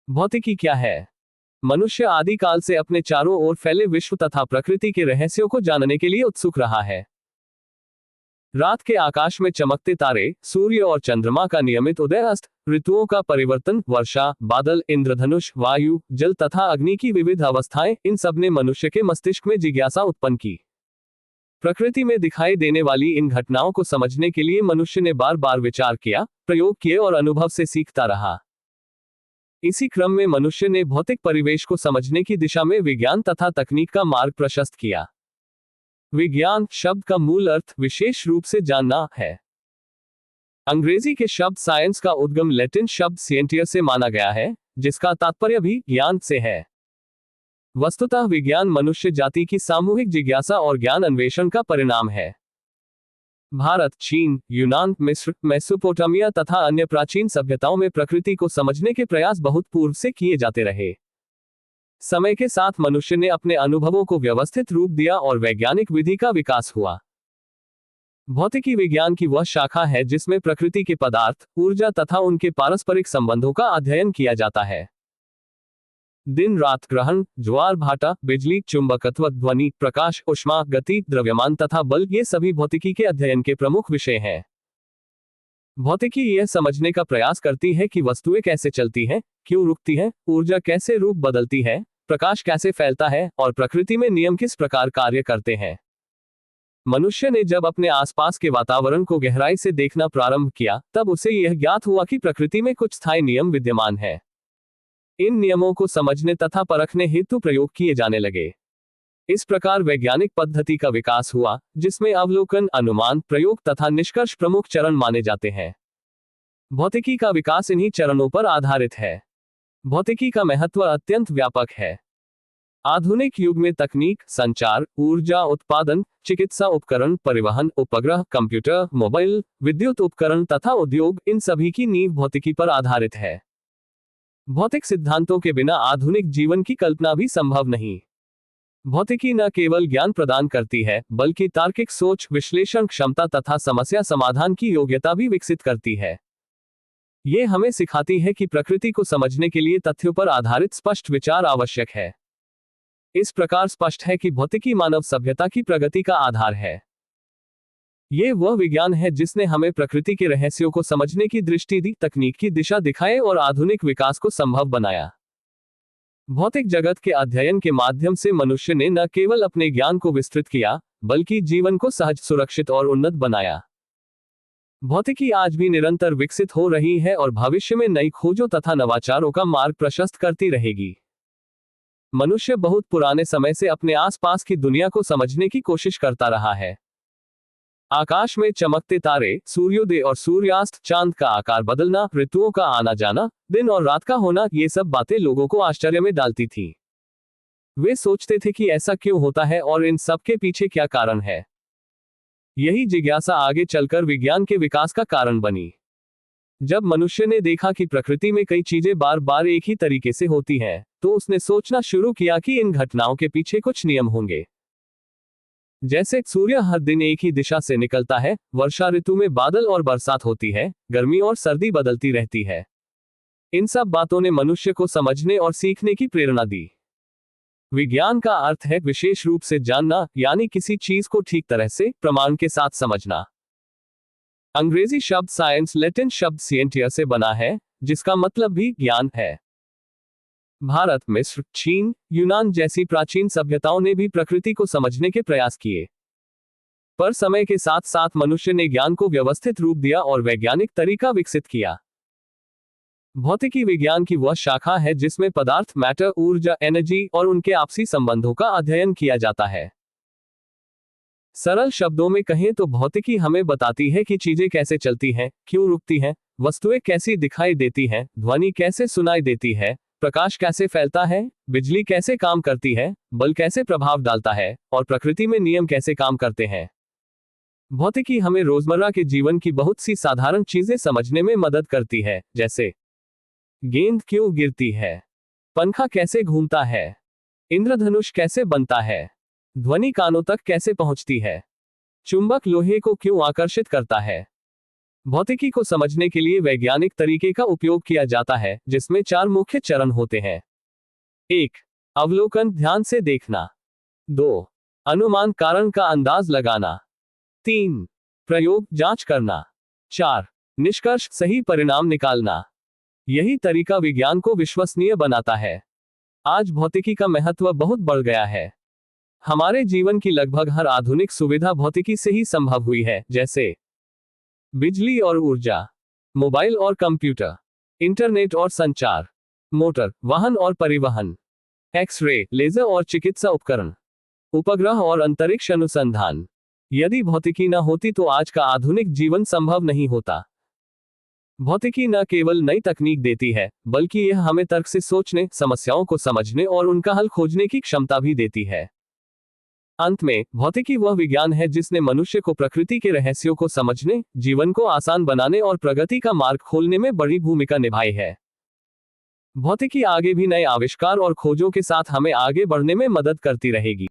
भौतिकी क्या है? मनुष्य आदिकाल से अपने चारों ओर फैले विश्व तथा प्रकृति के रहस्यों को जानने के लिए उत्सुक रहा है। रात के आकाश में चमकते तारे, सूर्य और चंद्रमा का नियमित उदय अस्त, ऋतुओं का परिवर्तन, वर्षा, बादल, इंद्रधनुष, वायु, जल तथा अग्नि की विविध अवस्थाएं, इन सब ने मनुष्य के मस्तिष्क में जिज्ञासा उत्पन्न की। प्रकृति में दिखाई देने वाली इन घटनाओं को समझने के लिए मनुष्य ने बार बार विचार किया, प्रयोग किए और अनुभव से सीखता रहा। इसी क्रम में मनुष्य ने भौतिक परिवेश को समझने की दिशा में विज्ञान तथा तकनीक का मार्ग प्रशस्त किया। विज्ञान शब्द का मूल अर्थ विशेष रूप से जानना है। अंग्रेजी के शब्द साइंस का उद्गम लैटिन शब्द सिएंटियर से माना गया है, जिसका तात्पर्य भी ज्ञान से है। वस्तुतः विज्ञान मनुष्य जाति की सामूहिक जिज्ञासा और ज्ञान अन्वेषण का परिणाम है। भारत, चीन, यूनान, मिस्र, मेसोपोटामिया तथा अन्य प्राचीन सभ्यताओं में प्रकृति को समझने के प्रयास बहुत पूर्व से किए जाते रहे। समय के साथ मनुष्य ने अपने अनुभवों को व्यवस्थित रूप दिया और वैज्ञानिक विधि का विकास हुआ। भौतिकी विज्ञान की वह शाखा है जिसमें प्रकृति के पदार्थ, ऊर्जा तथा उनके पारस्परिक संबंधों का अध्ययन किया जाता है। दिन रात, ग्रहण, ज्वार भाटा, बिजली, चुंबकत्व, ध्वनि, प्रकाश, ऊष्मा, गति, द्रव्यमान तथा बल, ये सभी भौतिकी के अध्ययन के प्रमुख विषय हैं। भौतिकी यह समझने का प्रयास करती है कि वस्तुएं कैसे चलती हैं, क्यों रुकती हैं, ऊर्जा कैसे रूप बदलती है, प्रकाश कैसे फैलता है और प्रकृति में नियम किस प्रकार कार्य करते हैं। मनुष्य ने जब अपने आसपास के वातावरण को गहराई से देखना प्रारंभ किया, तब उसे यह ज्ञात हुआ कि प्रकृति में कुछ स्थायी नियम विद्यमान है। इन नियमों को समझने तथा परखने हेतु प्रयोग किए जाने लगे। इस प्रकार वैज्ञानिक पद्धति का विकास हुआ, जिसमें अवलोकन, अनुमान, प्रयोग तथा निष्कर्ष प्रमुख चरण माने जाते हैं। भौतिकी का विकास इन्हीं चरणों पर आधारित है। भौतिकी का महत्व अत्यंत व्यापक है। आधुनिक युग में तकनीक, संचार, ऊर्जा उत्पादन, चिकित्सा उपकरण, परिवहन, उपग्रह, कंप्यूटर, मोबाइल, विद्युत उपकरण तथा उद्योग, इन सभी की नींव भौतिकी पर आधारित है। भौतिक सिद्धांतों के बिना आधुनिक जीवन की कल्पना भी संभव नहीं। भौतिकी न केवल ज्ञान प्रदान करती है, बल्कि तार्किक सोच, विश्लेषण क्षमता तथा समस्या समाधान की योग्यता भी विकसित करती है। ये हमें सिखाती है कि प्रकृति को समझने के लिए तथ्यों पर आधारित स्पष्ट विचार आवश्यक है। इस प्रकार स्पष्ट है कि भौतिकी मानव सभ्यता की प्रगति का आधार है। ये वह विज्ञान है जिसने हमें प्रकृति के रहस्यों को समझने की दृष्टि दी, तकनीक की दिशा दिखाए और आधुनिक विकास को संभव बनाया। भौतिक जगत के अध्ययन के माध्यम से मनुष्य ने न केवल अपने ज्ञान को विस्तृत किया, बल्कि जीवन को सहज, सुरक्षित और उन्नत बनाया। भौतिकी आज भी निरंतर विकसित हो रही है और भविष्य में नई खोजों तथा नवाचारों का मार्ग प्रशस्त करती रहेगी। मनुष्य बहुत पुराने समय से अपने आसपास की दुनिया को समझने की कोशिश करता रहा है। आकाश में चमकते तारे, सूर्योदय और सूर्यास्त, चांद का आकार बदलना, ऋतुओं का आना जाना, दिन और रात का होना, ये सब बातें लोगों को आश्चर्य में डालती थीं। वे सोचते थे कि ऐसा क्यों होता है और इन सब के पीछे क्या कारण है। यही जिज्ञासा आगे चलकर विज्ञान के विकास का कारण बनी। जब मनुष्य ने देखा कि प्रकृति में कई चीजें बार बार एक ही तरीके से होती हैं, तो उसने सोचना शुरू किया कि इन घटनाओं के पीछे कुछ नियम होंगे। जैसे सूर्य हर दिन एक ही दिशा से निकलता है, वर्षा ऋतु में बादल और बरसात होती है, गर्मी और सर्दी बदलती रहती है। इन सब बातों ने मनुष्य को समझने और सीखने की प्रेरणा दी। विज्ञान का अर्थ है विशेष रूप से जानना, यानी किसी चीज को ठीक तरह से, प्रमाण के साथ समझना। अंग्रेजी शब्द साइंस लैटिन शब्द सिएंटियर से बना है, जिसका मतलब भी ज्ञान है। भारत, मिस्र, चीन, यूनान जैसी प्राचीन सभ्यताओं ने भी प्रकृति को समझने के प्रयास किए। पर समय के साथ साथ मनुष्य ने ज्ञान को व्यवस्थित रूप दिया और वैज्ञानिक तरीका विकसित किया। भौतिकी विज्ञान की वह शाखा है जिसमें पदार्थ, मैटर, ऊर्जा, एनर्जी और उनके आपसी संबंधों का अध्ययन किया जाता है। सरल शब्दों में कहें तो भौतिकी हमें बताती है कि चीजें कैसे चलती हैं, क्यों रुकती हैं, वस्तुएं कैसी दिखाई देती हैं, ध्वनि कैसे सुनाई देती है, प्रकाश कैसे फैलता है, बिजली कैसे काम करती है, बल कैसे प्रभाव डालता है और प्रकृति में नियम कैसे काम करते हैं। भौतिकी हमें रोजमर्रा के जीवन की बहुत सी साधारण चीजें समझने में मदद करती है, जैसे गेंद क्यों गिरती है, पंखा कैसे घूमता है, इंद्रधनुष कैसे बनता है, ध्वनि कानों तक कैसे पहुंचती है, चुंबक लोहे को क्यों आकर्षित करता है, भौतिकी को समझने के लिए वैज्ञानिक तरीके का उपयोग किया जाता है, जिसमें 4 मुख्य चरण होते हैं। 1. अवलोकन, ध्यान से देखना। 2. अनुमान, कारण का अंदाज लगाना। 3. प्रयोग, जांच करना। 4. निष्कर्ष, सही परिणाम निकालना। यही तरीका विज्ञान को विश्वसनीय बनाता है। आज भौतिकी का महत्व बहुत बढ़ गया है। हमारे जीवन की लगभग हर आधुनिक सुविधा भौतिकी से ही संभव हुई है, जैसे बिजली और ऊर्जा, मोबाइल और कंप्यूटर, इंटरनेट और संचार, मोटर वाहन और परिवहन, एक्स-रे, लेजर और चिकित्सा उपकरण, उपग्रह और अंतरिक्ष अनुसंधान। यदि भौतिकी न होती तो आज का आधुनिक जीवन संभव नहीं होता। भौतिकी न केवल नई तकनीक देती है, बल्कि यह हमें तर्क से सोचने, समस्याओं को समझने और उनका हल खोजने की क्षमता भी देती है। अंत में, भौतिकी वह विज्ञान है जिसने मनुष्य को प्रकृति के रहस्यों को समझने, जीवन को आसान बनाने और प्रगति का मार्ग खोलने में बड़ी भूमिका निभाई है। भौतिकी आगे भी नए आविष्कार और खोजों के साथ हमें आगे बढ़ने में मदद करती रहेगी।